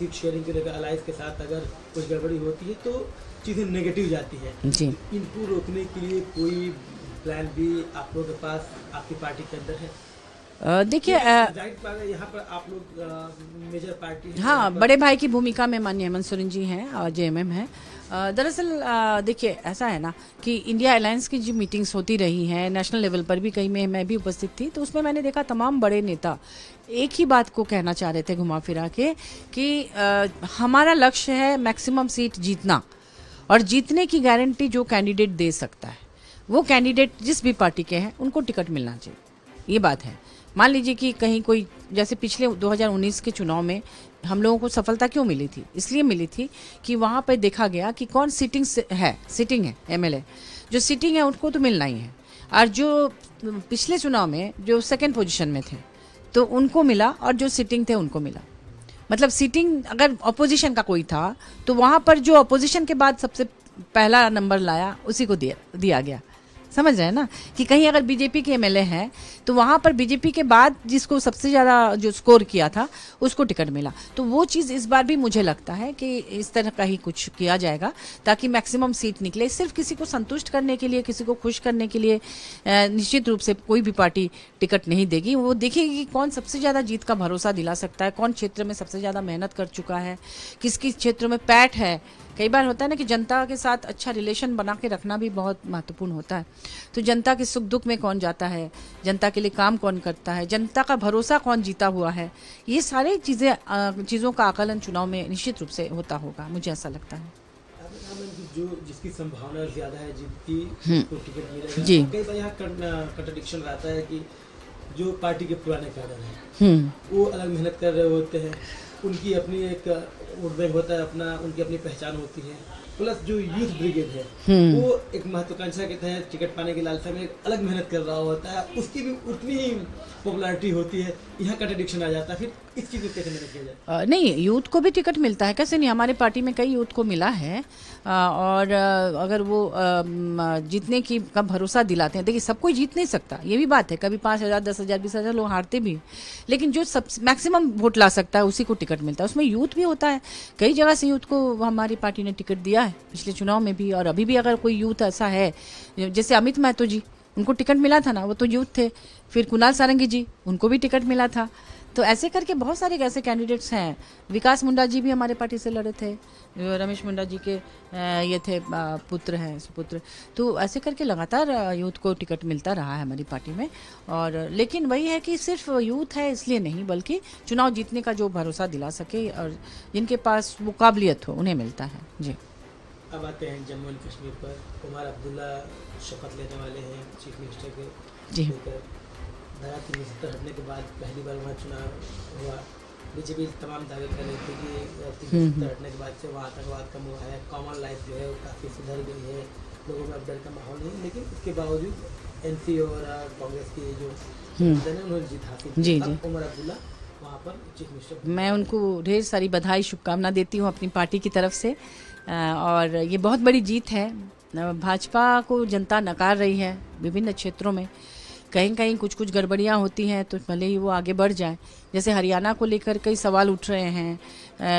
Seat sharing को लेकर alliance के साथ अगर कुछ गड़बड़ी होती है तो चीज़ें नेगेटिव जाती है जी। इनको रोकने के लिए कोई प्लान भी आप लोगों के पास आपकी पार्टी के अंदर है? देखिए यहाँ पर आप लोग मेजर पार्टी हाँ, बड़े भाई की भूमिका में माननीय हेमंत सोरेन जी हैं और जेएमएम है। दरअसल देखिए ऐसा है ना कि इंडिया अलायंस की जो मीटिंग्स होती रही हैं नेशनल लेवल पर भी, कई में मैं भी उपस्थित थी, तो उसमें मैंने देखा तमाम बड़े नेता एक ही बात को कहना चाह रहे थे घुमा फिरा के कि हमारा लक्ष्य है मैक्सिमम सीट जीतना, और जीतने की गारंटी जो कैंडिडेट दे सकता है वो कैंडिडेट जिस भी पार्टी के हैं उनको टिकट मिलना चाहिए, ये बात है। मान लीजिए कि कहीं कोई, जैसे पिछले 2019 के चुनाव में हम लोगों को सफलता क्यों मिली थी, इसलिए मिली थी कि वहाँ पर देखा गया कि कौन सिटिंग है एमएलए, जो सिटिंग है उनको तो मिलना ही है, और जो पिछले चुनाव में जो सेकंड पोजीशन में थे तो उनको मिला, और जो सिटिंग थे उनको मिला। मतलब सिटिंग अगर अपोजिशन का कोई था तो वहाँ पर जो अपोजिशन के बाद सबसे पहला नंबर लाया उसी को दिया गया। समझ रहे हैं ना कि कहीं अगर बीजेपी के एमएलए हैं तो वहाँ पर बीजेपी के बाद जिसको सबसे ज़्यादा जो स्कोर किया था उसको टिकट मिला। तो वो चीज़ इस बार भी मुझे लगता है कि इस तरह का ही कुछ किया जाएगा ताकि मैक्सिमम सीट निकले। सिर्फ किसी को संतुष्ट करने के लिए, किसी को खुश करने के लिए निश्चित रूप से कोई भी पार्टी टिकट नहीं देगी। वो देखेगी कि कौन सबसे ज़्यादा जीत का भरोसा दिला सकता है, कौन क्षेत्र में सबसे ज़्यादा मेहनत कर चुका है, किस किस क्षेत्रों में पैठ है। कई बार होता है ना कि जनता के साथ अच्छा रिलेशन बना के रखना भी बहुत महत्वपूर्ण होता है। तो जनता के सुख दुख में कौन जाता है, जनता के लिए काम कौन करता है, जनता का भरोसा कौन जीता हुआ है, ये सारी चीज़ों का आकलन चुनाव में निश्चित रूप से होता होगा, मुझे ऐसा लगता है। जो जिसकी संभावना ज्यादा है जिसकी को टिकट मिलेगा, जी। कई बार यहाँ कंट्रडिक्शन रहता है कि जो पार्टी के पुराने कैडर हैं वो अलग मेहनत कर रहे होते हैं, उनकी अपनी एक वोट बैंक होता है, अपना उनकी अपनी पहचान होती है, प्लस जो यूथ ब्रिगेड है वो एक महत्वाकांक्षा के तहत टिकट पाने की लालसा में अलग मेहनत कर रहा होता है, उसकी भी उतनी ही पॉपुलैरिटी होती है। यहाँ कंट्रडिक्शन आ जाता है, फिर इस चीज़ को कैसे मैनेज किया जाए? नहीं, यूथ को भी टिकट मिलता है, कैसे नहीं, हमारे पार्टी में कई यूथ को मिला है। और अगर वो जीतने की का भरोसा दिलाते हैं, देखिए सब कोई जीत नहीं सकता, ये भी बात है, कभी 5,000 10,000 20,000 लोग हारते भी, लेकिन जो सब मैक्सिमम वोट ला सकता है उसी को टिकट मिलता है। उसमें यूथ भी होता है, कई जगह से यूथ को हमारी पार्टी ने टिकट दिया है पिछले चुनाव में भी, और अभी भी अगर कोई यूथ ऐसा है, जैसे अमित महतो जी, उनको टिकट मिला था ना, वो तो यूथ थे। फिर कुणाल सारंगी जी, उनको भी टिकट मिला था। तो ऐसे करके बहुत सारे ऐसे कैंडिडेट्स हैं। विकास मुंडा जी भी हमारे पार्टी से लड़े थे, रमेश मुंडा जी के ये थे पुत्र हैं, सुपुत्र। तो ऐसे करके लगातार यूथ को टिकट मिलता रहा है हमारी पार्टी में। और लेकिन वही है कि सिर्फ यूथ है इसलिए नहीं, बल्कि चुनाव जीतने का जो भरोसा दिला सके और जिनके पास वो काबिलियत हो उन्हें मिलता है। जी। अब आते हैं जम्मू एंड कश्मीर पर। उमर अब्दुल्ला शपथ लेने वाले हैं चीफ मिनिस्टर के। जी। धारा 370 हटने के बाद पहली बार वहाँ चुनाव हुआ। बीजेपी तमाम दावे कर रही थी कि 370 हटने के बाद से वहाँ आतंकवाद कम हुआ है, कॉमन लाइफ जो है वो काफ़ी सुधर गई है, लोगों में अब डर का माहौल नहीं। लेकिन इसके बावजूद एनसी और कांग्रेस की जो उन्होंने जीत हासिल की। अब उमर अब्दुल्ला वहाँ पर चीफ मिनिस्टर। मैं उनको ढेर सारी बधाई शुभकामना देती हूँ अपनी पार्टी की तरफ से। और ये बहुत बड़ी जीत है। भाजपा को जनता नकार रही है विभिन्न क्षेत्रों में, कहीं कहीं कुछ गड़बड़ियाँ होती हैं तो भले ही वो आगे बढ़ जाए। जैसे हरियाणा को लेकर कई सवाल उठ रहे हैं,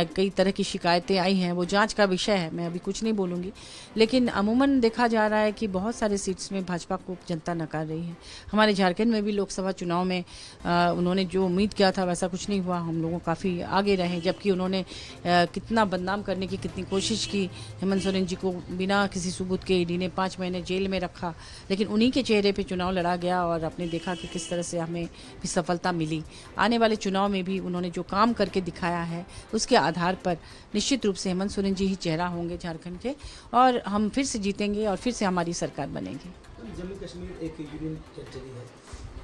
कई तरह की शिकायतें आई हैं, वो जांच का विषय है, मैं अभी कुछ नहीं बोलूँगी। लेकिन अमूमन देखा जा रहा है कि बहुत सारे सीट्स में भाजपा को जनता नकार रही है। हमारे झारखंड में भी लोकसभा चुनाव में उन्होंने जो उम्मीद किया था वैसा कुछ नहीं हुआ, हम लोगों काफ़ी आगे रहे। जबकि उन्होंने कितना बदनाम करने की कितनी कोशिश की, हेमंत सोरेन जी को बिना किसी सबूत के ईडी ने 5 महीने जेल में रखा, लेकिन उन्हीं के चेहरे पर चुनाव लड़ा गया और आपने देखा कि किस तरह से हमें भी सफलता मिली। आने वाले चुनाव में भी उन्होंने जो काम करके दिखाया है उसके आधार पर निश्चित रूप से हेमंत सोरेन जी ही चेहरा होंगे झारखंड के, और हम फिर से जीतेंगे और फिर से हमारी सरकार बनेगी। जम्मू कश्मीर एक यूनियन टेरिटरी है,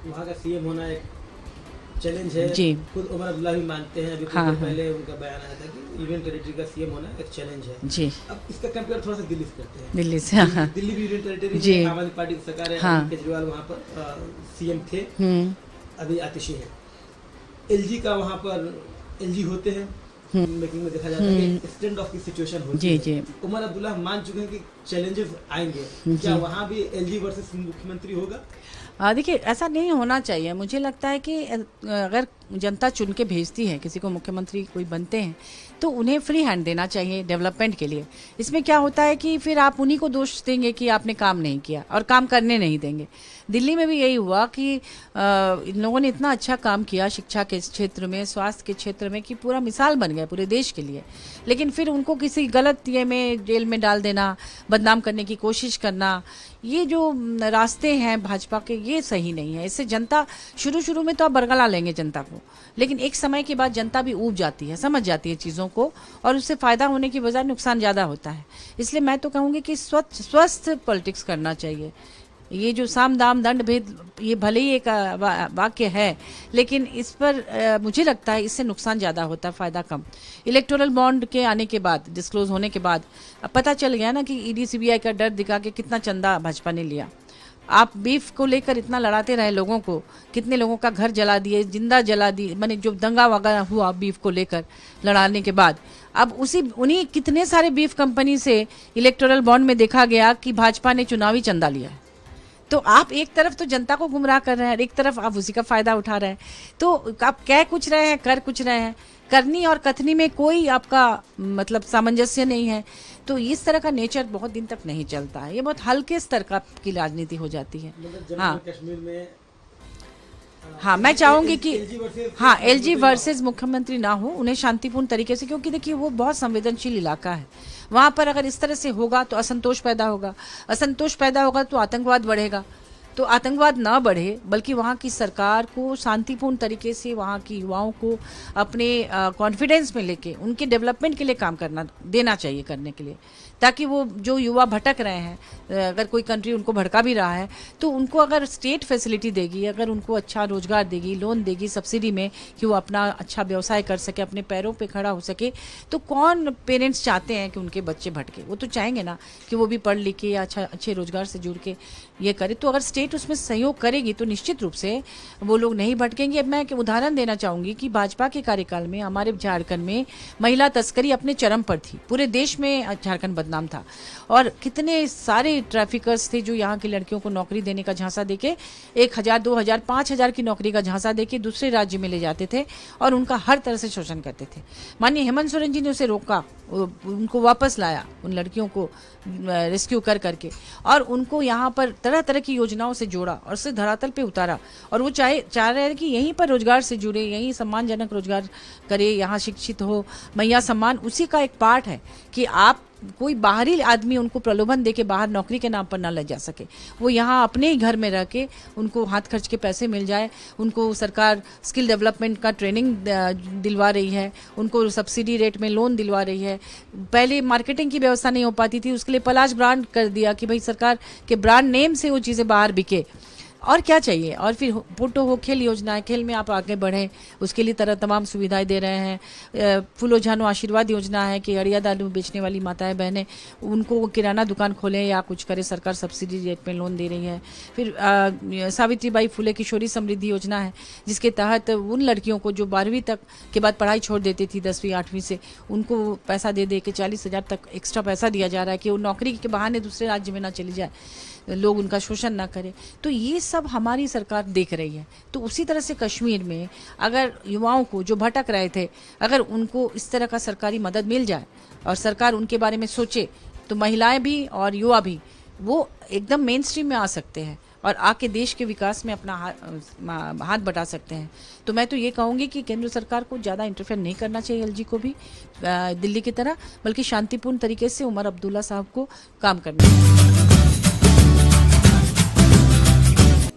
वहाँ का सीएम होना एक चैलेंज है जी। खुद उमर अब्दुल्ला भी मानते हैं। अभी कुछ पहले उनका बयान आया था कि यूनियन टेरिटरी का सीएम होना एक चैलेंज है जी। अब इसका कंपेयर थोड़ा सा दिल्ली से करते हैं। दिल्ली से दिल्ली भी यूनियन टेरिटरी है, आम आदमी पार्टी की सरकार है, केजरीवाल वहाँ पर सीएम थे, अभी आतिशी है। एलजी का वहाँ पर एलजी होते हैं, मेकिंग में देखा जाता है कि स्टैंड ऑफ की सिचुएशन होती है। उमर अब्दुल्ला मान चुके हैं कि चैलेंजेस आएंगे, क्या वहाँ भी एलजी वर्सेस मुख्यमंत्री होगा? देखिए ऐसा नहीं होना चाहिए। मुझे लगता है कि अगर जनता चुन के भेजती है, किसी को मुख्यमंत्री कोई बनते हैं तो उन्हें फ्री हैंड देना चाहिए डेवलपमेंट के लिए। इसमें क्या होता है कि फिर आप उन्हीं को दोष देंगे कि आपने काम नहीं किया और काम करने नहीं देंगे। दिल्ली में भी यही हुआ कि इन लोगों ने इतना अच्छा काम किया शिक्षा के क्षेत्र में, स्वास्थ्य के क्षेत्र में, कि पूरा मिसाल बन गया पूरे देश के लिए। लेकिन फिर उनको किसी गलत ये में जेल में डाल देना, बदनाम करने की कोशिश करना, ये जो रास्ते हैं भाजपा के, ये सही नहीं है। इससे जनता शुरू में तो आप बरगला लेंगे जनता को, लेकिन एक समय के बाद जनता भी ऊब जाती है, समझ जाती है चीज़ों को, और उससे फ़ायदा होने की बजाय नुकसान ज़्यादा होता है। इसलिए मैं तो कहूँगी कि स्वस्थ पॉलिटिक्स करना चाहिए। ये जो साम दाम दंड भेद, ये भले ही एक वाक्य है, लेकिन इस पर मुझे लगता है इससे नुकसान ज़्यादा होता है, फ़ायदा कम। इलेक्टोरल बॉन्ड के आने के बाद, डिस्क्लोज होने के बाद अब पता चल गया ना कि ईडी सीबीआई का डर दिखा के कितना चंदा भाजपा ने लिया। आप बीफ को लेकर इतना लड़ाते रहे लोगों को, कितने लोगों का घर जला दिए, जिंदा जला दिए, माने जो दंगा वगैरह हुआ बीफ को लेकर लड़ाने के बाद, अब उन्हीं कितने सारे बीफ कंपनी से इलेक्टोरल बॉन्ड में देखा गया कि भाजपा ने चुनावी चंदा लिया है। तो आप एक तरफ तो जनता को गुमराह कर रहे हैं, एक तरफ आप उसी का फायदा उठा रहे हैं। तो आप कह कुछ रहे हैं, कर कुछ रहे हैं, करनी और कथनी में कोई आपका मतलब सामंजस्य नहीं है। तो इस तरह का नेचर बहुत दिन तक नहीं चलता है, ये बहुत हल्के स्तर का की राजनीति हो जाती है। हाँ, कश्मीर में हाँ, मैं चाहूंगी कि हाँ, एलजी वर्सेस मुख्यमंत्री ना हो, उन्हें शांतिपूर्ण तरीके से, क्योंकि देखिए वो बहुत संवेदनशील इलाका है। वहां पर अगर इस तरह से होगा तो असंतोष पैदा होगा, असंतोष पैदा होगा तो आतंकवाद बढ़ेगा। तो आतंकवाद ना बढ़े, बल्कि वहाँ की सरकार को शांतिपूर्ण तरीके से वहाँ की युवाओं को अपने कॉन्फिडेंस में लेके उनके डेवलपमेंट के लिए काम करना देना चाहिए, करने के लिए, ताकि वो जो युवा भटक रहे हैं, अगर कोई कंट्री उनको भड़का भी रहा है तो उनको अगर स्टेट फैसिलिटी देगी, अगर उनको अच्छा रोजगार देगी, लोन देगी सब्सिडी में, कि वो अपना अच्छा व्यवसाय कर सके, अपने पैरों पे खड़ा हो सके, तो कौन पेरेंट्स चाहते हैं कि उनके बच्चे भटके? वो तो चाहेंगे ना कि वो भी पढ़ लिख के या अच्छे रोजगार से जुड़ के ये करे। तो अगर स्टेट उसमें सहयोग करेगी तो निश्चित रूप से वो लोग नहीं भटकेंगे। अब मैं एक उदाहरण देना चाहूंगी कि भाजपा के कार्यकाल में हमारे झारखंड में महिला तस्करी अपने चरम पर थी, पूरे देश में झारखंड बदनाम था, और कितने सारे ट्रैफिकर्स थे जो यहाँ की लड़कियों को नौकरी देने का झांसा देके 1000, 2000, 5000 की नौकरी का झांसा देके दूसरे राज्य में ले जाते थे और उनका हर तरह से शोषण करते थे। माननीय हेमंत सोरेन जी ने उसे रोका, उनको वापस लाया, उन लड़कियों को रेस्क्यू करके, और उनको यहाँ पर तरह तरह की योजनाओं से जोड़ा और उसे धरातल पे उतारा। और वो चाह रहे हैं कि यहीं पर रोजगार से जुड़े, यहीं सम्मानजनक रोजगार करे, यहाँ शिक्षित हो, मैया सम्मान उसी का एक पार्ट है कि आप कोई बाहरी आदमी उनको प्रलोभन देके बाहर नौकरी के नाम पर ना ले जा सके। वो यहाँ अपने ही घर में रह के उनको हाथ खर्च के पैसे मिल जाए, उनको सरकार स्किल डेवलपमेंट का ट्रेनिंग दिलवा रही है, उनको सब्सिडी रेट में लोन दिलवा रही है। पहले मार्केटिंग की व्यवस्था नहीं हो पाती थी, उसके लिए पलाश ब्रांड कर दिया कि भाई सरकार के ब्रांड नेम से वो चीज़ें बाहर बिके। और क्या चाहिए? और फिर पुटो हो खेल योजना है, खेल में आप आगे बढ़ें, उसके लिए तरह तमाम सुविधाएं दे रहे हैं। फूलो झानो आशीर्वाद योजना है कि अड़िया दालू बेचने वाली माताएं बहनें उनको किराना दुकान खोलें या कुछ करें, सरकार सब्सिडी रेट में लोन दे रही है। फिर सावित्रीबाई फुले किशोरी समृद्धि योजना है, जिसके तहत उन लड़कियों को जो 12वीं तक के बाद पढ़ाई छोड़ देती थी, 10वीं 8वीं से, उनको पैसा दे के 40,000 तक एक्स्ट्रा पैसा दिया जा रहा है कि वो नौकरी के बहाने दूसरे राज्य में ना चली जाए, लोग उनका शोषण ना करें। तो ये सब हमारी सरकार देख रही है। तो उसी तरह से कश्मीर में अगर युवाओं को जो भटक रहे थे, अगर उनको इस तरह का सरकारी मदद मिल जाए और सरकार उनके बारे में सोचे, तो महिलाएं भी और युवा भी वो एकदम मेन स्ट्रीम में आ सकते हैं और आके देश के विकास में अपना हाथ बटा सकते हैं। तो मैं तो ये कहूँगी कि केंद्र सरकार को ज़्यादा इंटरफेयर नहीं करना चाहिए, एलजी को भी दिल्ली की तरह, बल्कि शांतिपूर्ण तरीके से उमर अब्दुल्ला साहब को काम करना चाहिए।